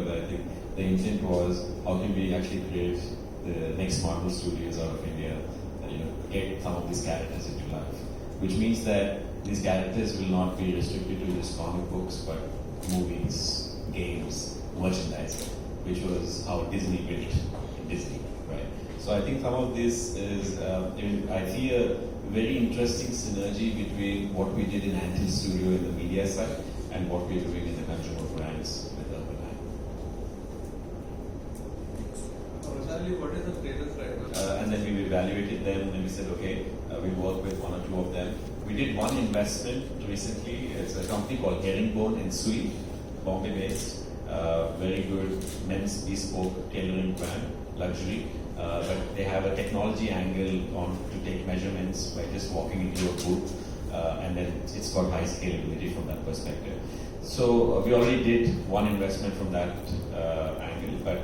because I think the intent was how can we actually create the next Marvel Studios out of India, get some of these characters into life. Which means that these characters will not be restricted to just comic books, but movies, games, merchandise, which was how Disney built Disney, right? So I think some of this is, I see a very interesting synergy between what we did in Anthill Studio in the media side and what we're doing in the consumer brands with Urban Eye. Originally, what is the status right now? And then we evaluated them and we said, okay, we'll work with one or two of them. We did one investment recently. It's a company called Herringbone and Sui, Bombay based. Very good men's bespoke tailoring brand, luxury. But they have a technology angle on to take measurements by just walking into a booth, and then it's got high scalability from that perspective. So we already did one investment from that angle, but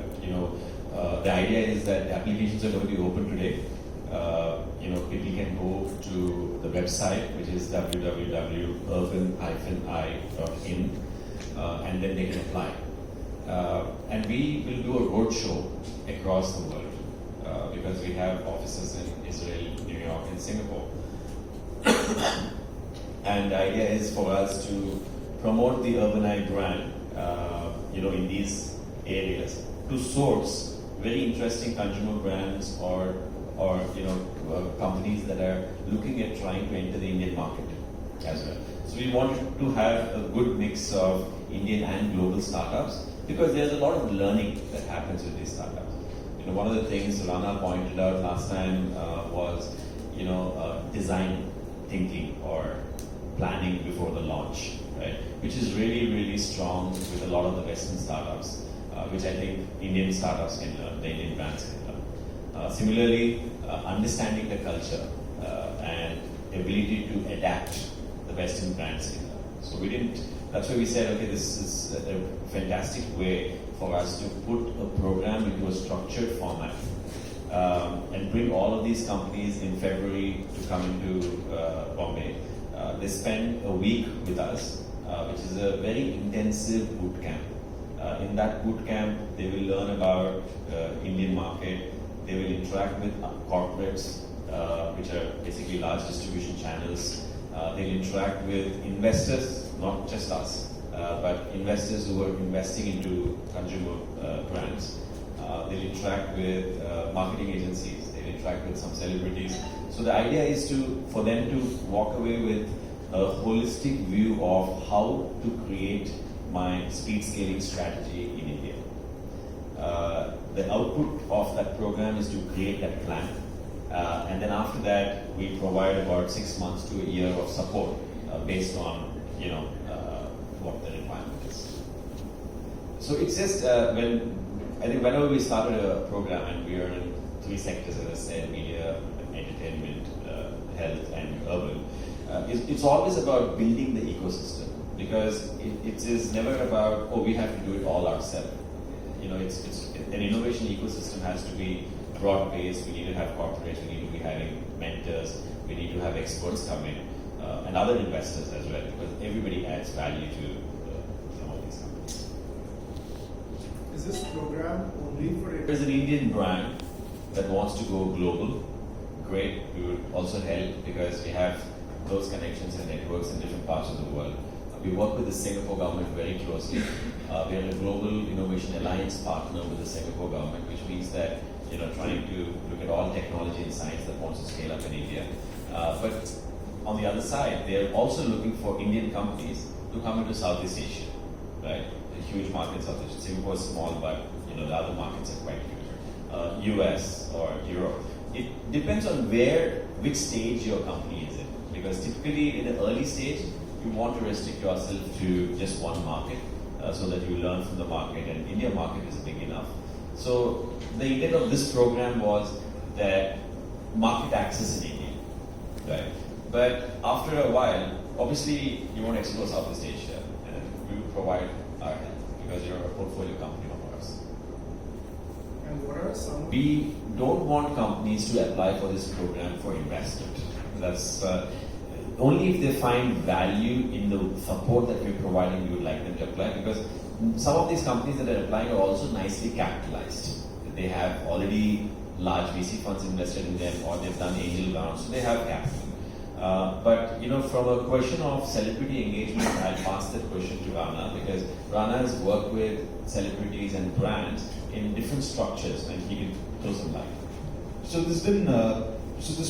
the idea is that the applications are going to be open today. People can go to the website, which is www.urban-i.in, and then they can apply. And we will do a roadshow across the world because we have offices in Israel, New York, and Singapore. And the idea is for us to promote the Urban Eye brand, in these areas, to source very interesting consumer brands or companies that are looking at trying to enter the Indian market as well. So we want to have a good mix of Indian and global startups because there's a lot of learning that happens with these startups. One of the things Rana pointed out last time was, design thinking or planning before the launch, right? Which is really, really strong with a lot of the Western startups, which I think Indian startups can learn, the Indian brands can learn. Similarly, understanding the culture and ability to adapt the Western brands can learn. So that's why we said, okay, this is a fantastic way for us to put a program into a structured format and bring all of these companies in February to come into Bombay. They spend a week with us, which is a very intensive boot camp. In that boot camp, they will learn about Indian market. They will interact with corporates, which are basically large distribution channels. They'll interact with investors, not just us, but investors who are investing into consumer brands. They'll interact with marketing agencies. They'll interact with some celebrities. So the idea is for them to walk away with a holistic view of how to create my speed scaling strategy in India. The output of that program is to create that plan. And then after that, we provide about 6 months to a year of support based on, what the requirement is. So it's just whenever we started a program, and we are in 3 sectors, as I said, media, entertainment, health, and urban, it's always about building the ecosystem because it is never about, we have to do it all ourselves. It's an innovation ecosystem has to be broad-based. We need to have corporates, we need to be having mentors, we need to have experts come in, and other investors as well, because everybody adds value to some of these companies. Is this program only for India? There's an Indian brand that wants to go global. Great, we would also help because we have those connections and networks in different parts of the world. We work with the Singapore government very closely. We are a global innovation alliance partner with the Singapore government, which means that trying to look at all technology and science that wants to scale up in India. But on the other side, they are also looking for Indian companies to come into Southeast Asia, right? A huge market in Southeast Asia. Singapore is small, but the other markets are quite huge. US or Europe. It depends on which stage your company is in. Because typically in the early stage, you want to restrict yourself to just one market so that you learn from the market, and India market is big enough. So the intent of this program was that market access in India, right? But after a while, obviously you want to explore Southeast Asia, and we will provide our help because you're a portfolio company of ours. And what are some? We don't want companies to apply for this program for investment. That's only if they find value in the support that we're providing, we would like them to apply, because some of these companies that are applying are also nicely capitalized. They have already large VC funds invested in them, or they've done angel rounds, so they have capital. But from a question of celebrity engagement, I'll pass that question to Rana, because Rana has worked with celebrities and brands in different structures, and he can throw some light. So this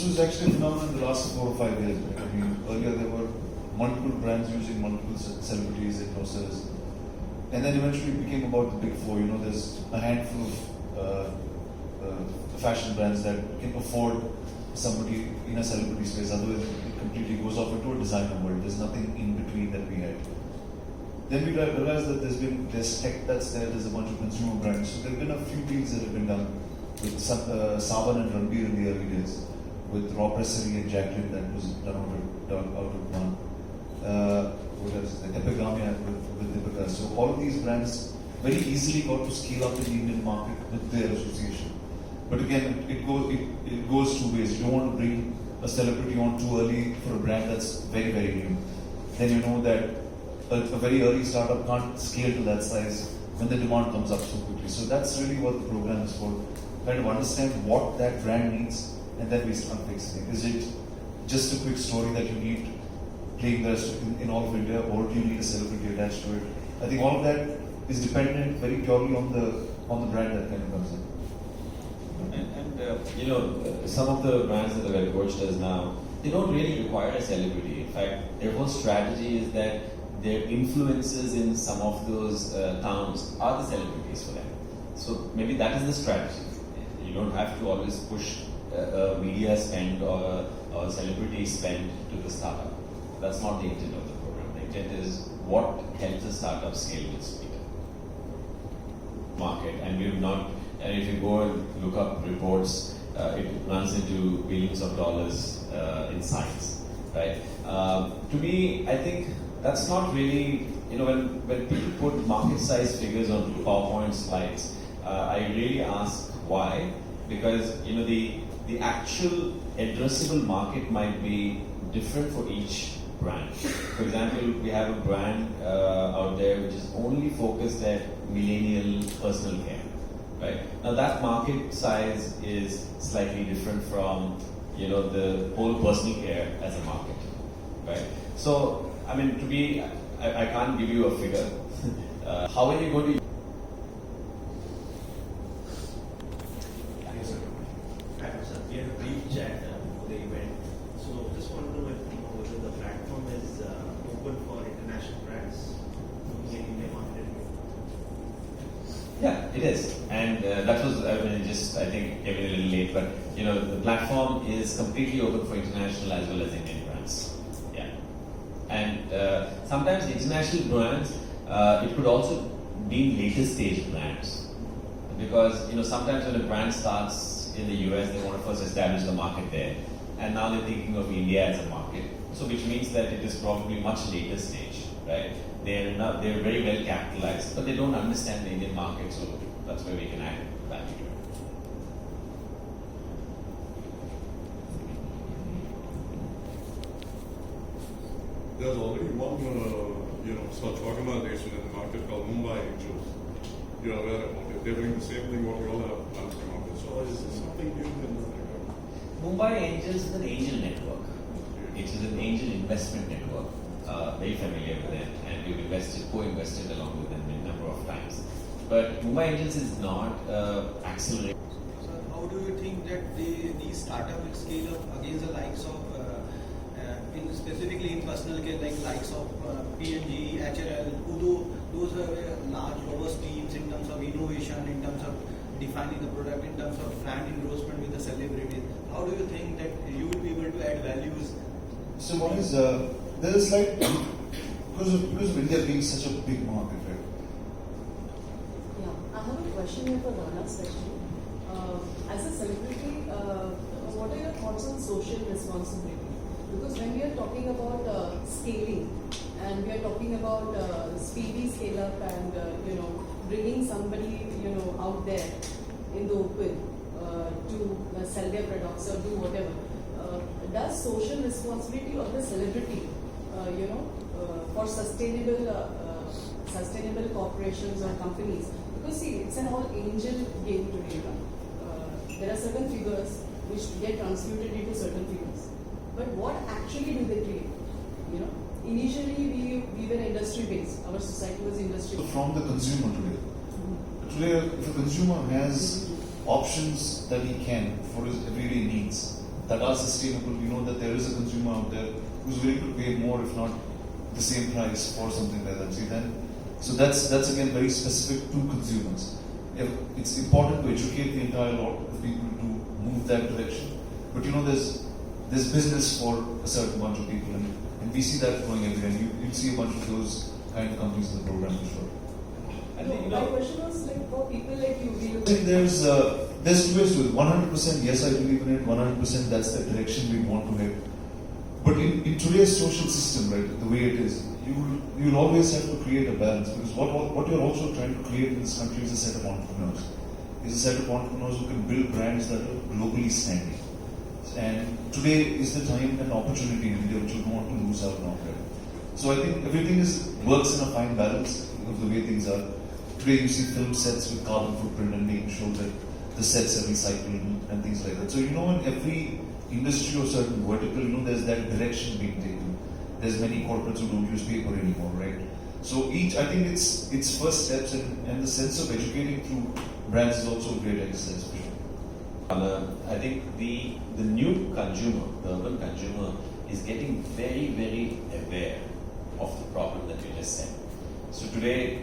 was actually a phenomenon in the last 4 or 5 years. Right? I mean, earlier there were multiple brands using multiple celebrities and process, and then eventually it became about the big four. There's a handful of fashion brands that can afford somebody in a celebrity space, otherwise it completely goes off into a designer world. There's nothing in between that we had. Then we realized that there's tech that's there's a bunch of consumer brands. So there have been a few deals that have been done with Saban and Ranbir in the early days, with Rob Pressery and Jacqueline, that was done out of one. What else? The Epigami with Deepika. So all of these brands very easily got to scale up in the Indian market with their association. But again, it goes two ways. You don't want to bring a celebrity on too early for a brand that's very, very new. Then you know that a very early startup can't scale to that size when the demand comes up so quickly. So that's really what the program is for. Kind of understand what that brand needs, and then we start fixing it. Is it just a quick story that you need playing the rest in all of India, or do you need a celebrity attached to it? I think all of that is dependent very purely on the brand that kind of comes in. Some of the brands that have approached us now, they don't really require a celebrity. In fact, their whole strategy is that their influences in some of those towns are the celebrities for them. So maybe that is the strategy. You don't have to always push a media spend or a celebrity spend to the startup. That's not the intent of the program. The intent is what helps the startup scale with speed. Market, and we've not. And if you go and look up reports, it runs into billions of dollars in science, right? To me, I think that's not really, when people put market size figures on PowerPoint slides, I really ask why, because the actual addressable market might be different for each brand. For example, we have a brand out there which is only focused at millennial personal care. Right? Now that market size is slightly different from the whole personal care as a market, right? So I mean, I can't give you a figure. How are you going to? Yes, sir. We had a brief chat for the event. So just want to know whether the platform is open for international brands in India market. Yeah, it is, and that was I think came in a little late, but the platform is completely open for international as well as Indian brands. Yeah, and sometimes international brands it could also be later stage brands, because sometimes when a brand starts in the US, they want to first establish the market there, and now they're thinking of India as a market. So which means that it is probably much later stage, right? They're very well capitalized, but they don't understand the Indian market, so that's where we can add value to it. There's already one, such organization in the market called Mumbai Angels. You're aware about it. They're doing the same thing what we all have plans to market. So is this something new in the regard? Mumbai Angels is an angel network. It is an angel investment network. Very familiar with it, and we've co-invested along with them a number of times. But Mumbai Angels is not accelerating. So how do you think that these startups will scale up against the likes of, specifically in personal care, like likes of P&G, HLL, those are large, robust teams in terms of innovation, in terms of defining the product, in terms of brand endorsement with the celebrities. How do you think that you will be able to add values? So one is there is like because of India being such a big market, right? Yeah, I have a question here for Rana especially. As a celebrity, what are your thoughts on social responsibility? Because when we are talking about scaling, and we are talking about speedy scale up, and bringing somebody out there in the open to sell their products or do whatever, does social responsibility of the celebrity, for sustainable sustainable corporations or companies, because see, it's an all angel game today. There are certain figures which get transmuted into certain figures. But what actually do they create? You know, initially we were industry based. Our society was industry So based. from the consumer today. Today, if a consumer has options that he can for his everyday needs that are sustainable, we know that there is a consumer out there who's willing to pay more, if not the same price, for something like that. See, then, so that's again very specific to consumers. It's important to educate the entire lot of people to move that direction. But you know, there's business for a certain bunch of people, and we see that growing every day. You'll see a bunch of those kind of companies in the program for sure. I No, think, my question was like for people like you. I think there's two ways to it. 100% yes, I believe in it. 100% that's the direction we want to head. But in today's social system, right, the way it is, you'll always have to create a balance, because what you're also trying to create in this country is a set of entrepreneurs. Is a set of entrepreneurs who can build brands that are globally standing. And today is the time and opportunity in India which you don't want to lose out on. Right? So I think everything works in a fine balance of the way things are. Today you see film sets with carbon footprint and making sure that the sets are recycled and things like that. So you know, in every industry or certain vertical, you know, there's that direction being taken. There's many corporates who don't use paper anymore, right? So I think it's first steps, and the sense of educating through brands is also a great exercise for sure. I think the new consumer, the urban consumer, is getting very, very aware of the problem that you just said. So today,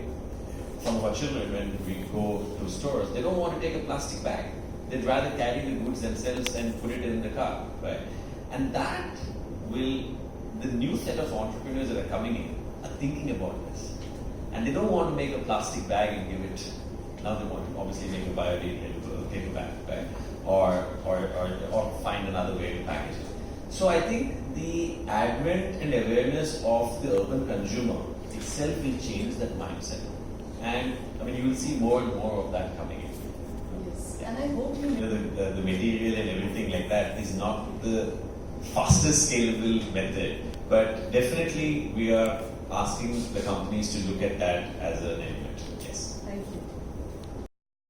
some of our children, when we go to stores, they don't want to take a plastic bag. They'd rather carry the goods themselves and put it in the car, right? And that the new set of entrepreneurs that are coming in are thinking about this. And they don't want to make a plastic bag and give it. Now they want to obviously make a biodegradable paper bag, right? Or find another way to package it. So I think the advent and awareness of the urban consumer itself will change that mindset. And I mean, you will see more and more of that coming in. Yes, and I hope you. You know, the material and everything like that is not the fastest scalable method, but definitely we are asking the companies to look at that as an element. Yes. Thank you.